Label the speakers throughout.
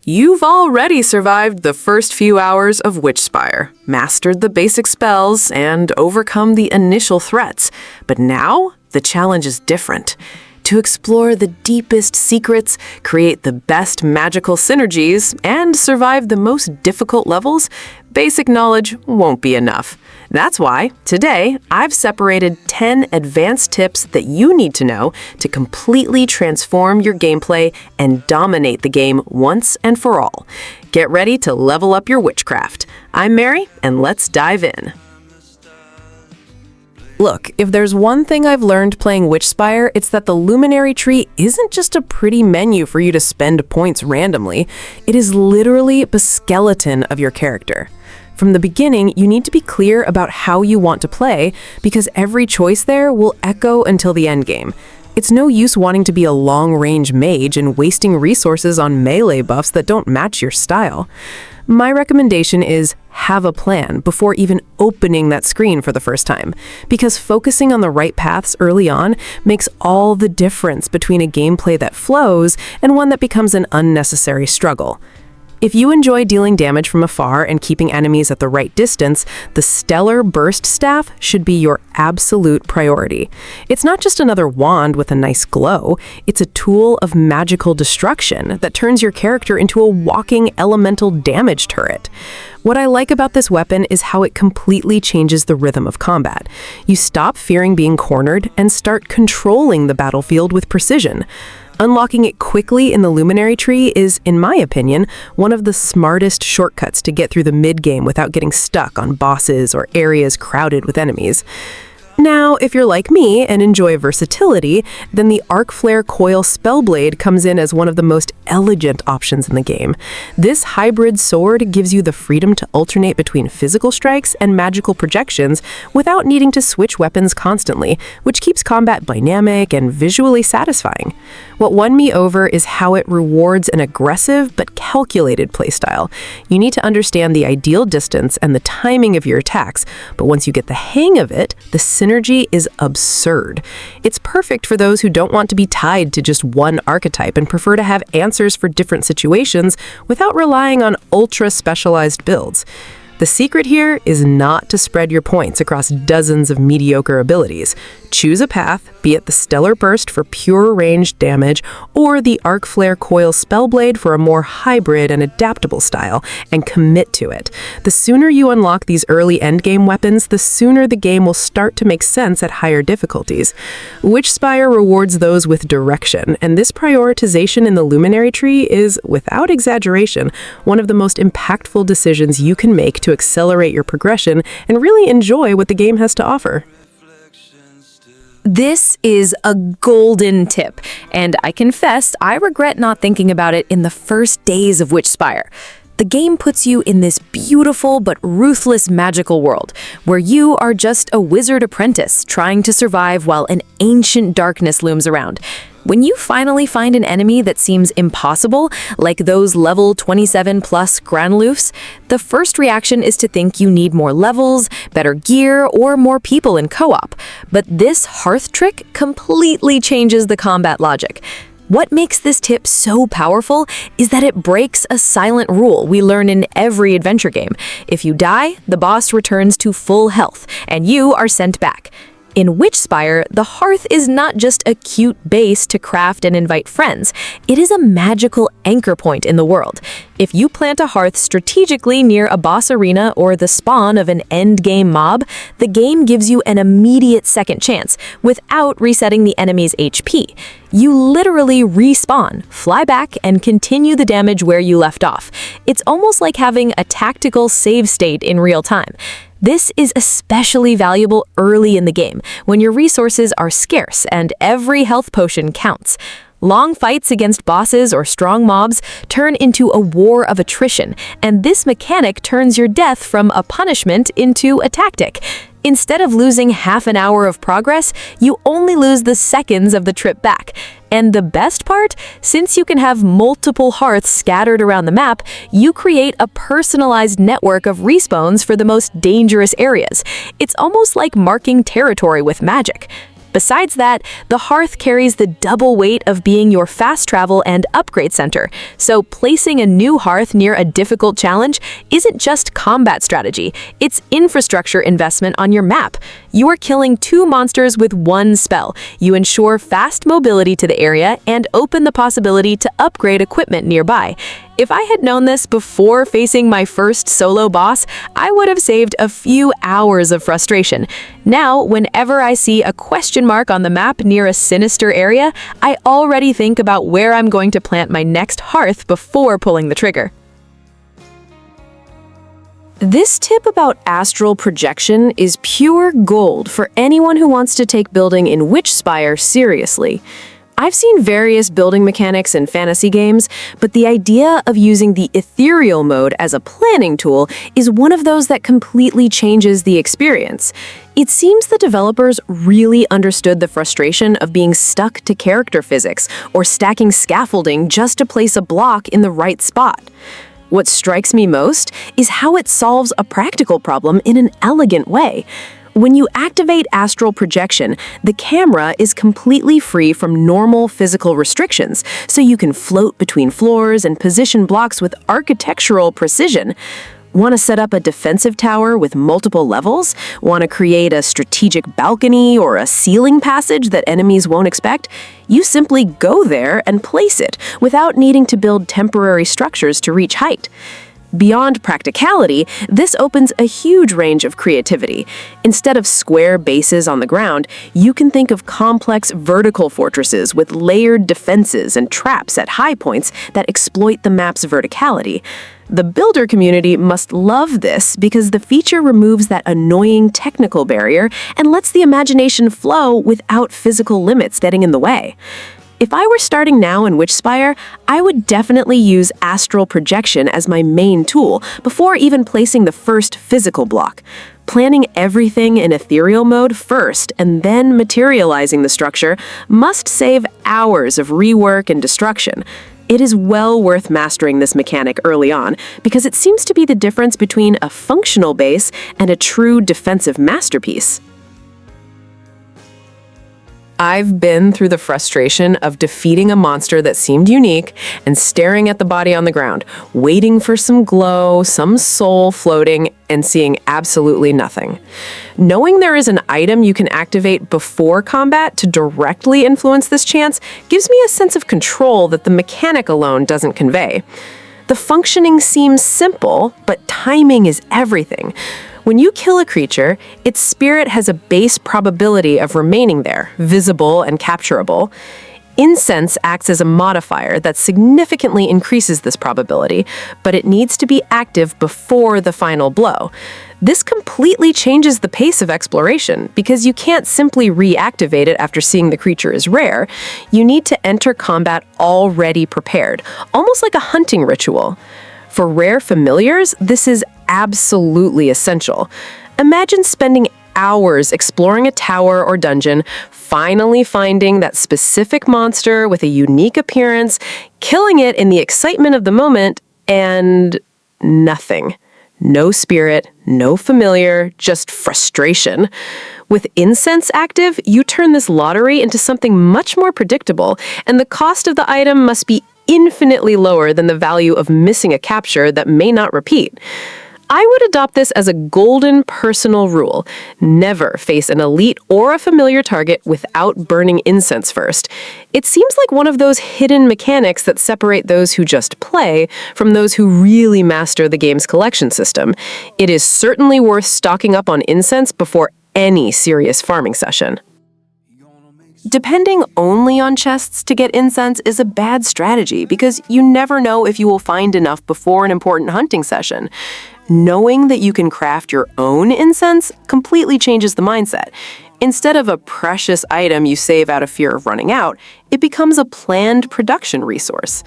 Speaker 1: You've already survived the first few hours of Witchspire, mastered the basic spells, and overcome the initial threats. But now, the challenge is different. To explore the deepest secrets, create the best magical synergies, and survive the most difficult levels, basic knowledge won't be enough. That's why, today, I've separated 10 advanced tips that you need to know to completely transform your gameplay and dominate the game once and for all. Get ready to level up your witchcraft. I'm Mary, and let's dive in. Look, if there's one thing I've learned playing Witchspire, it's that the Luminary tree isn't just a pretty menu for you to spend points randomly. It is literally the skeleton of your character. From the beginning, you need to be clear about how you want to play, because every choice there will echo until the endgame. It's no use wanting to be a long-range mage and wasting resources on melee buffs that don't match your style. My recommendation is have a plan before even opening that screen for the first time, because focusing on the right paths early on makes all the difference between a gameplay that flows and one that becomes an unnecessary struggle. If you enjoy dealing damage from afar and keeping enemies at the right distance, the Stellar Burst Staff should be your absolute priority. It's not just another wand with a nice glow, it's a tool of magical destruction that turns your character into a walking elemental damage turret. What I like about this weapon is how it completely changes the rhythm of combat. You stop fearing being cornered and start controlling the battlefield with precision. Unlocking it quickly in the Luminary tree is, in my opinion, one of the smartest shortcuts to get through the mid-game without getting stuck on bosses or areas crowded with enemies. Now, if you're like me and enjoy versatility, then the Arc Flare Coil Spellblade comes in as one of the most elegant options in the game. This hybrid sword gives you the freedom to alternate between physical strikes and magical projections without needing to switch weapons constantly, which keeps combat dynamic and visually satisfying. What won me over is how it rewards an aggressive but calculated playstyle. You need to understand the ideal distance and the timing of your attacks, but once you get the hang of it, the synergy is absurd. It's perfect for those who don't want to be tied to just one archetype and prefer to have answers for different situations without relying on ultra-specialized builds. The secret here is not to spread your points across dozens of mediocre abilities. Choose a path, be it the Stellar Burst for pure ranged damage or the Arc Flare Coil Spellblade for a more hybrid and adaptable style, and commit to it. The sooner you unlock these early endgame weapons, the sooner the game will start to make sense at higher difficulties. Witchspire rewards those with direction, and this prioritization in the Luminary tree is, without exaggeration, one of the most impactful decisions you can make to accelerate your progression and really enjoy what the game has to offer.
Speaker 2: This is a golden tip, and I confess I regret not thinking about it in the first days of Witchspire. The game puts you in this beautiful but ruthless magical world, where you are just a wizard apprentice trying to survive while an ancient darkness looms around. When you finally find an enemy that seems impossible, like those level 27 plus Granloofs, the first reaction is to think you need more levels, better gear, or more people in co-op. But this Hearth trick completely changes the combat logic. What makes this tip so powerful is that it breaks a silent rule we learn in every adventure game. If you die, the boss returns to full health, and you are sent back. In Witchspire, the Hearth is not just a cute base to craft and invite friends. It is a magical anchor point in the world. If you plant a hearth strategically near a boss arena or the spawn of an endgame mob, the game gives you an immediate second chance without resetting the enemy's HP. You literally respawn, fly back, and continue the damage where you left off. It's almost like having a tactical save state in real time. This is especially valuable early in the game, when your resources are scarce and every health potion counts. Long fights against bosses or strong mobs turn into a war of attrition, and this mechanic turns your death from a punishment into a tactic. Instead of losing half an hour of progress, you only lose the seconds of the trip back. And the best part, since you can have multiple hearths scattered around the map, you create a personalized network of respawns for the most dangerous areas. It's almost like marking territory with magic. Besides that, the hearth carries the double weight of being your fast travel and upgrade center, so placing a new hearth near a difficult challenge isn't just combat strategy, it's infrastructure investment on your map. You are killing 2 monsters with 1 spell. You ensure fast mobility to the area and open the possibility to upgrade equipment nearby. If I had known this before facing my first solo boss, I would have saved a few hours of frustration. Now, whenever I see a question mark on the map near a sinister area, I already think about where I'm going to plant my next hearth before pulling the trigger.
Speaker 1: This tip about astral projection is pure gold for anyone who wants to take building in Witchspire seriously. I've seen various building mechanics in fantasy games, but the idea of using the ethereal mode as a planning tool is one of those that completely changes the experience. It seems the developers really understood the frustration of being stuck to character physics or stacking scaffolding just to place a block in the right spot. What strikes me most is how it solves a practical problem in an elegant way. When you activate astral projection, the camera is completely free from normal physical restrictions, so you can float between floors and position blocks with architectural precision. Want to set up a defensive tower with multiple levels? Want to create a strategic balcony or a ceiling passage that enemies won't expect? You simply go there and place it without needing to build temporary structures to reach height. Beyond practicality, this opens a huge range of creativity. Instead of square bases on the ground, you can think of complex vertical fortresses with layered defenses and traps at high points that exploit the map's verticality. The builder community must love this because the feature removes that annoying technical barrier and lets the imagination flow without physical limits getting in the way. If I were starting now in Witchspire, I would definitely use astral projection as my main tool before even placing the first physical block. Planning everything in ethereal mode first and then materializing the structure must save hours of rework and destruction. It is well worth mastering this mechanic early on because it seems to be the difference between a functional base and a true defensive masterpiece. I've been through the frustration of defeating a monster that seemed unique and staring at the body on the ground, waiting for some glow, some soul floating, and seeing absolutely nothing. Knowing there is an item you can activate before combat to directly influence this chance gives me a sense of control that the mechanic alone doesn't convey. The functioning seems simple, but timing is everything. When you kill a creature, its spirit has a base probability of remaining there, visible and capturable. Incense acts as a modifier that significantly increases this probability, but it needs to be active before the final blow. This completely changes the pace of exploration because you can't simply reactivate it after seeing the creature is rare. You need to enter combat already prepared, almost like a hunting ritual. For rare familiars, this is absolutely essential. Imagine spending hours exploring a tower or dungeon, finally finding that specific monster with a unique appearance, killing it in the excitement of the moment, and nothing. No spirit, no familiar, just frustration. With Incense active, you turn this lottery into something much more predictable, and the cost of the item must be infinitely lower than the value of missing a capture that may not repeat. I would adopt this as a golden personal rule. Never face an elite or a familiar target without burning incense first. It seems like one of those hidden mechanics that separate those who just play from those who really master the game's collection system. It is certainly worth stocking up on incense before any serious farming session. Depending only on chests to get incense is a bad strategy because you never know if you will find enough before an important hunting session. Knowing that you can craft your own incense completely changes the mindset. Instead of a precious item you save out of fear of running out, it becomes a planned production resource.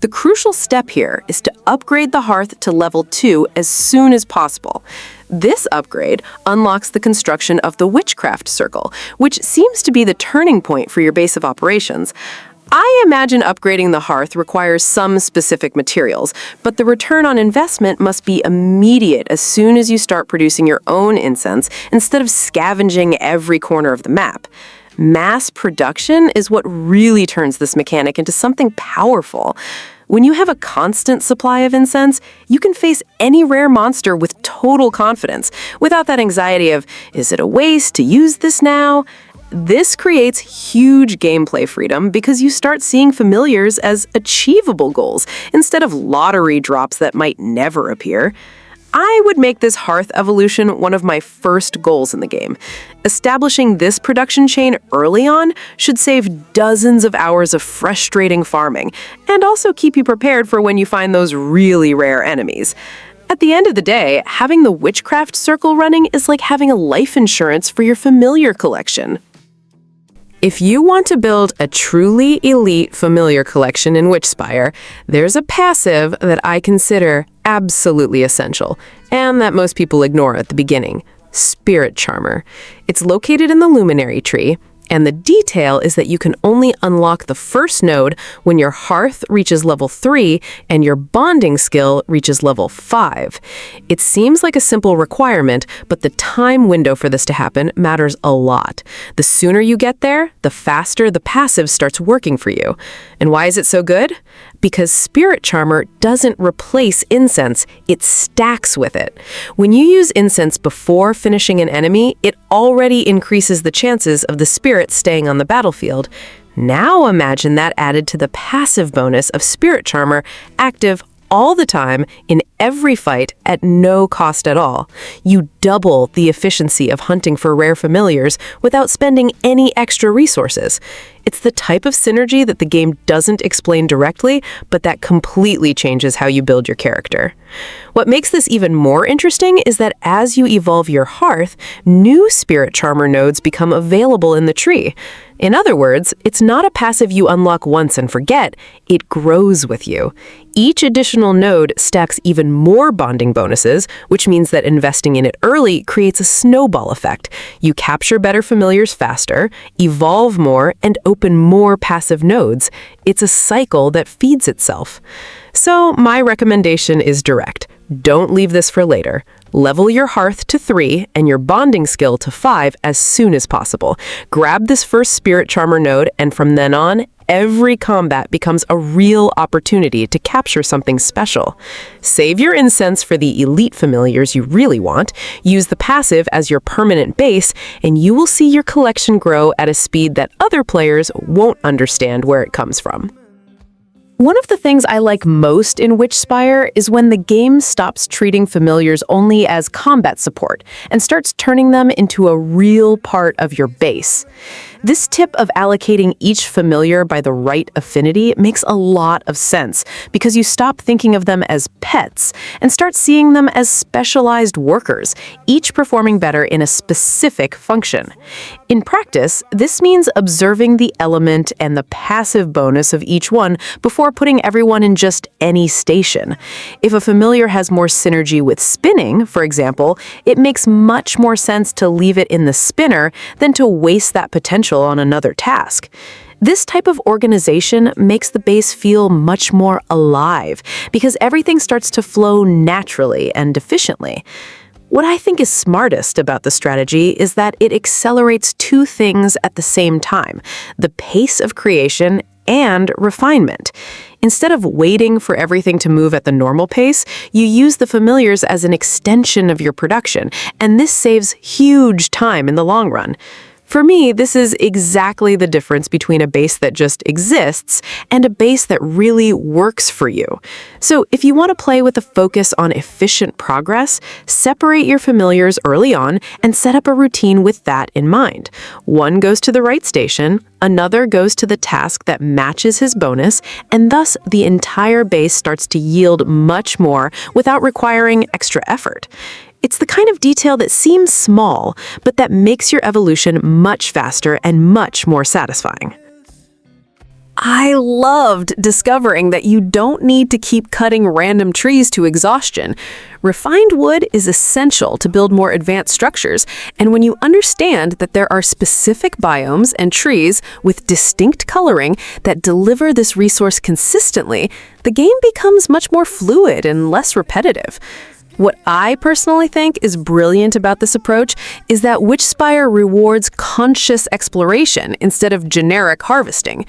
Speaker 1: The crucial step here is to upgrade the hearth to level 2 as soon as possible. This upgrade unlocks the construction of the Witchcraft circle, which seems to be the turning point for your base of operations. I imagine upgrading the hearth requires some specific materials, but the return on investment must be immediate as soon as you start producing your own incense instead of scavenging every corner of the map. Mass production is what really turns this mechanic into something powerful. When you have a constant supply of incense, you can face any rare monster with total confidence, without that anxiety of, is it a waste to use this now? This creates huge gameplay freedom because you start seeing familiars as achievable goals instead of lottery drops that might never appear. I would make this Hearth evolution one of my first goals in the game. Establishing this production chain early on should save dozens of hours of frustrating farming, and also keep you prepared for when you find those really rare enemies. At the end of the day, having the Witchcraft circle running is like having a life insurance for your familiar collection. If you want to build a truly elite familiar collection in Witchspire, there's a passive that I consider absolutely essential, and that most people ignore at the beginning: Spirit Charmer. It's located in the Luminary tree, and the detail is that you can only unlock the first node when your Hearth reaches level 3 and your bonding skill reaches level 5. It seems like a simple requirement, but the time window for this to happen matters a lot. The sooner you get there, the faster the passive starts working for you. And why is it so good? Because Spirit Charmer doesn't replace Incense, it stacks with it. When you use Incense before finishing an enemy, it already increases the chances of the spirit staying on the battlefield. Now imagine that added to the passive bonus of Spirit Charmer, active all the time in every fight at no cost at all. You double the efficiency of hunting for rare familiars without spending any extra resources. It's the type of synergy that the game doesn't explain directly, but that completely changes how you build your character. What makes this even more interesting is that as you evolve your Hearth, new Spirit Charmer nodes become available in the tree. In other words, it's not a passive you unlock once and forget, it grows with you. Each additional node stacks even more bonding bonuses, which means that investing in it early creates a snowball effect. You capture better familiars faster, evolve more, and open more passive nodes. It's a cycle that feeds itself. So my recommendation is direct. Don't leave this for later. Level your Hearth to 3 and your bonding skill to 5 as soon as possible. Grab this first Spirit Charmer node, and from then on, every combat becomes a real opportunity to capture something special. Save your Incense for the elite familiars you really want, use the passive as your permanent base, and you will see your collection grow at a speed that other players won't understand where it comes from. One of the things I like most in Witchspire is when the game stops treating familiars only as combat support and starts turning them into a real part of your base. This tip of allocating each familiar by the right affinity makes a lot of sense because you stop thinking of them as pets and start seeing them as specialized workers, each performing better in a specific function. In practice, this means observing the element and the passive bonus of each one before putting everyone in just any station. If a familiar has more synergy with spinning, for example, it makes much more sense to leave it in the spinner than to waste that potential on another task. This type of organization makes the base feel much more alive because everything starts to flow naturally and efficiently. What I think is smartest about the strategy is that it accelerates two things at the same time: the pace of creation and refinement. Instead of waiting for everything to move at the normal pace, you use the familiars as an extension of your production, and this saves huge time in the long run. For me, this is exactly the difference between a base that just exists and a base that really works for you. So if you want to play with a focus on efficient progress, separate your familiars early on and set up a routine with that in mind. One goes to the right station, another goes to the task that matches his bonus, and thus the entire base starts to yield much more without requiring extra effort. It's the kind of detail that seems small, but that makes your evolution much faster and much more satisfying. I loved discovering that you don't need to keep cutting random trees to exhaustion. Refined wood is essential to build more advanced structures, and when you understand that there are specific biomes and trees with distinct coloring that deliver this resource consistently, the game becomes much more fluid and less repetitive. What I personally think is brilliant about this approach is that Witchspire rewards conscious exploration instead of generic harvesting.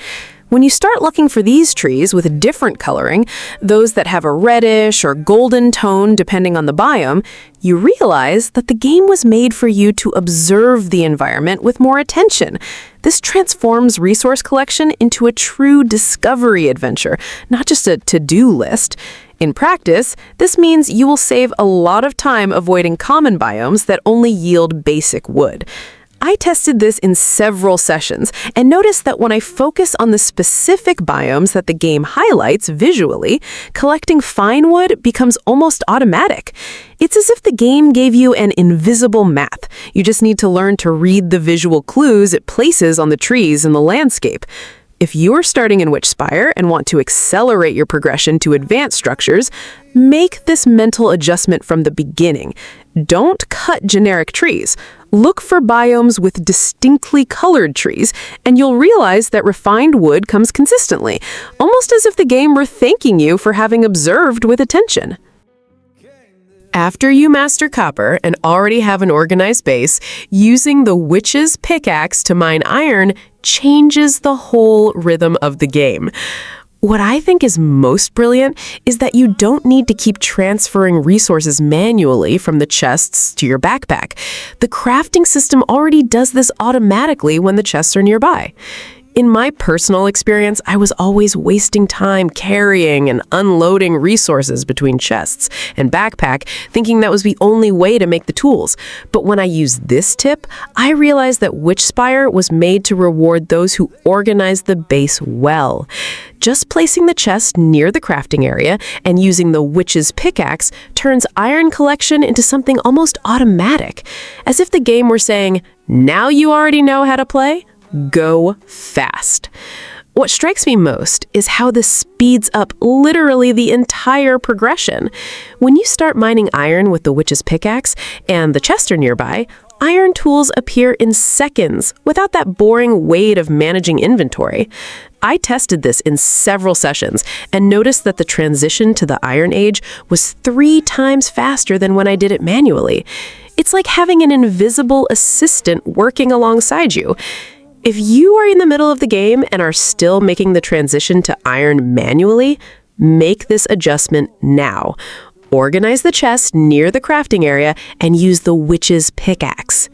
Speaker 1: When you start looking for these trees with different coloring, those that have a reddish or golden tone depending on the biome, you realize that the game was made for you to observe the environment with more attention. This transforms resource collection into a true discovery adventure, not just a to-do list. In practice, this means you will save a lot of time avoiding common biomes that only yield basic wood. I tested this in several sessions and noticed that when I focus on the specific biomes that the game highlights visually, collecting fine wood becomes almost automatic. It's as if the game gave you an invisible map. You just need to learn to read the visual clues it places on the trees in the landscape. If you're starting in Witchspire and want to accelerate your progression to advanced structures, make this mental adjustment from the beginning. Don't cut generic trees. Look for biomes with distinctly colored trees, and you'll realize that refined wood comes consistently, almost as if the game were thanking you for having observed with attention. After you master copper and already have an organized base, using the Witch's pickaxe to mine iron changes the whole rhythm of the game. What I think is most brilliant is that you don't need to keep transferring resources manually from the chests to your backpack. The crafting system already does this automatically when the chests are nearby. In my personal experience, I was always wasting time carrying and unloading resources between chests and backpack, thinking that was the only way to make the tools. But when I used this tip, I realized that Witchspire was made to reward those who organize the base well. Just placing the chest near the crafting area and using the Witch's pickaxe turns iron collection into something almost automatic, as if the game were saying, "Now you already know how to play? Go fast." What strikes me most is how this speeds up literally the entire progression. When you start mining iron with the Witch's pickaxe and the chests are nearby, iron tools appear in seconds without that boring wait of managing inventory. I tested this in several sessions and noticed that the transition to the Iron Age was 3 times faster than when I did it manually. It's like having an invisible assistant working alongside you. If you are in the middle of the game and are still making the transition to iron manually, make this adjustment now. Organize the chest near the crafting area and use the Witch's pickaxe.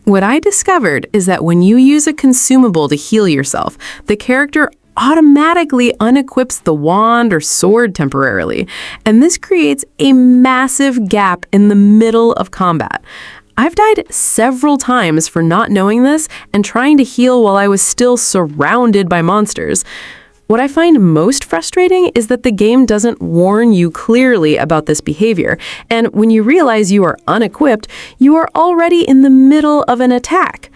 Speaker 1: What I discovered is that when you use a consumable to heal yourself, the character automatically unequips the wand or sword temporarily, and this creates a massive gap in the middle of combat. I've died several times for not knowing this and trying to heal while I was still surrounded by monsters. What I find most frustrating is that the game doesn't warn you clearly about this behavior, and when you realize you are unequipped, you are already in the middle of an attack.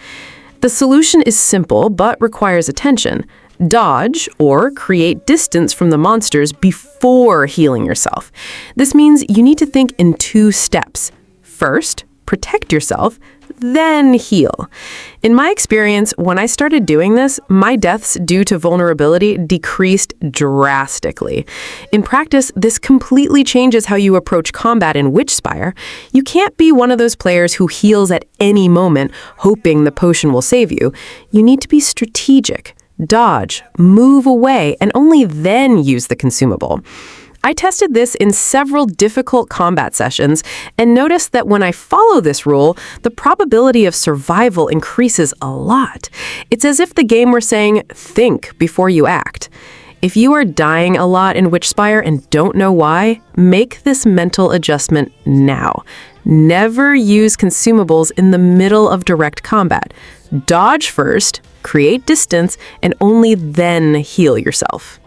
Speaker 1: The solution is simple but requires attention. Dodge or create distance from the monsters before healing yourself. This means you need to think in 2 steps. First, protect yourself, then heal. In my experience, when I started doing this, my deaths due to vulnerability decreased drastically. In practice, this completely changes how you approach combat in Witchspire. You can't be one of those players who heals at any moment, hoping the potion will save you. You need to be strategic, dodge, move away, and only then use the consumable. I tested this in several difficult combat sessions and noticed that when I follow this rule, the probability of survival increases a lot. It's as if the game were saying, think before you act. If you are dying a lot in Witchspire and don't know why, make this mental adjustment now. Never use consumables in the middle of direct combat. Dodge first, create distance, and only then heal yourself.